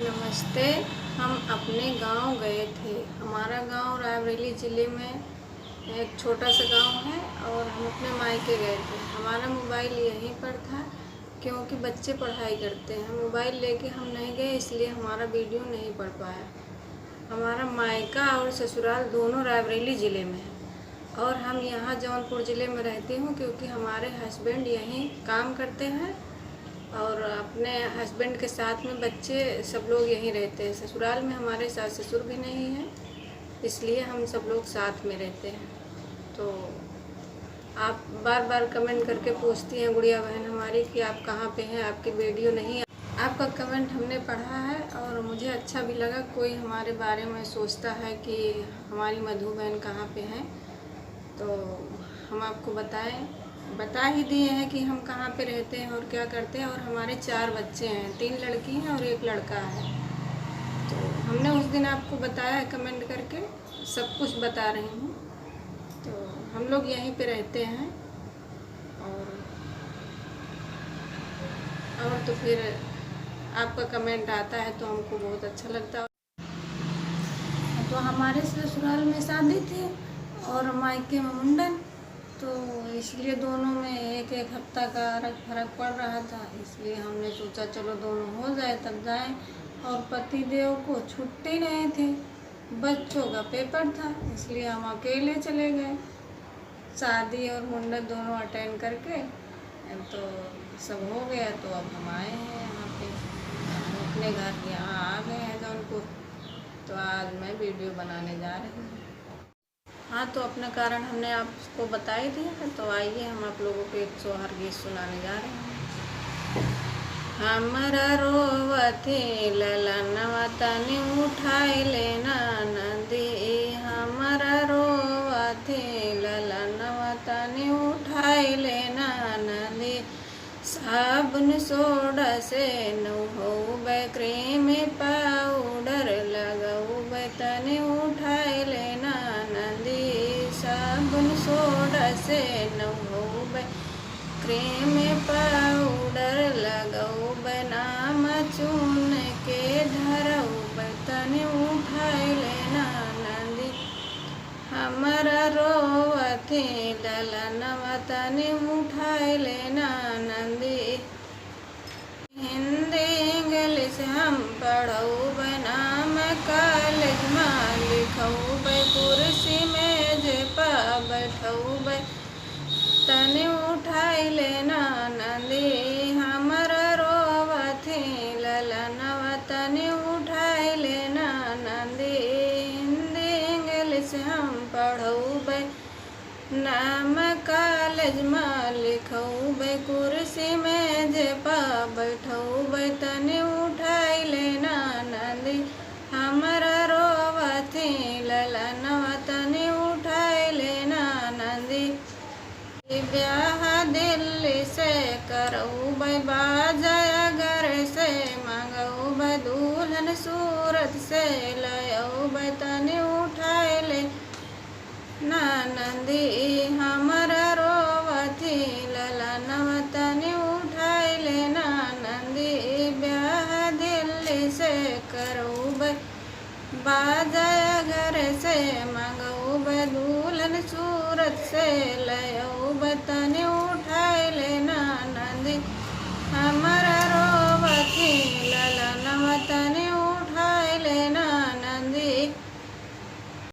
नमस्ते। हम अपने गांव गए थे। हमारा गांव रायबरेली ज़िले में एक छोटा सा गांव है और हम अपने मायके गए थे। हमारा मोबाइल यहीं पर था क्योंकि बच्चे पढ़ाई करते हैं। मोबाइल लेके हम नहीं गए, इसलिए हमारा वीडियो नहीं पढ़ पाया। हमारा मायका और ससुराल दोनों रायबरेली ज़िले में है और हम यहाँ जौनपुर ज़िले में रहती हूँ क्योंकि हमारे हस्बैंड यहीं काम करते हैं और अपने हस्बैंड के साथ में बच्चे सब लोग यहीं रहते हैं। ससुराल में हमारे सास ससुर भी नहीं हैं, इसलिए हम सब लोग साथ में रहते हैं। तो आप बार बार कमेंट करके पूछती हैं गुड़िया बहन हमारी कि आप कहाँ पे हैं, आपकी वीडियो नहीं। आपका कमेंट हमने पढ़ा है और मुझे अच्छा भी लगा। कोई हमारे बारे में सोचता है कि हमारी मधु बहन कहाँ पे हैं, तो हम आपको बता ही दिए हैं कि हम कहाँ पे रहते हैं और क्या करते हैं। और हमारे 4 बच्चे हैं, 3 लड़की हैं और 1 लड़का है। तो हमने उस दिन आपको बताया है कमेंट करके, सब कुछ बता रही हूँ। तो हम लोग यहीं पे रहते हैं और तो फिर आपका कमेंट आता है तो हमको बहुत अच्छा लगता है। तो हमारे ससुराल में शादी थी और मायके में मुंडन, तो इसलिए दोनों में एक एक हफ्ता का फर्क पड़ रहा था। इसलिए हमने सोचा चलो दोनों हो जाए तब जाएं। और पति देव को छुट्टी नहीं थी, बच्चों का पेपर था, इसलिए हम अकेले चले गए। शादी और मुंडन दोनों अटेंड करके तो सब हो गया। तो अब हम आए हैं यहाँ पे, हम अपने घर यहाँ आ गए हैं जौनपुर। तो आज मैं वीडियो बनाने जा रही हूँ। हाँ, तो अपना कारण हमने आपको बता ही दिया है। तो आइए हम आप लोगों को एक सोहर गीत सुनाने जा रहे हैं। हमरा रोवथे ललनवा तनी उठाई लेना नदी, हमरा रोवथे ललनवा तनी उठाई लेना नदी। साबुन सोडा से नहौबे, क्रीम पाउडर लगौबे तनी उठाई लेना नदी। साबुन सोडा से नहौबे, क्रीम पाउडर लगौबे, नाम चून के धरौबे तनी उठाई लेना नदी। हमरा रोवथे ललनवा तनी उठाई लेना नदी। हिंदी इंग्लिश हम पढ़ौबे, नाम कॉलेज में लिखौबे, कुर्सी मेज पा बैठौबे तनी उठाई लेना नदी। हमरा रोवथे ललनवा तनी उठाई लेना नदी। हिंदी इंग्लिश हम पढ़ौबे, नाम कॉलेज में लिखौबे, कुर्सी मेज पा बैठौबे तनी उठाई लेना नदी। हमरा रोवथे ललनवा तनी उठाई लेना नदी। ब्याह दिल्ली से करौबे, बाजा घर से मंगौबे, दुल्हन सूरत से लयौबे तनी उठाई लेना नदी। हमरा रोवथे ललनवा तनी उठाई लेना नदी। ब्याह दिल्ली से करौबे, बाजा घर से मंगौबे, दुल्हन सूरत से लयौबे तनी उठाई लेना नदी। हमरा रोवथे ललनवा तनी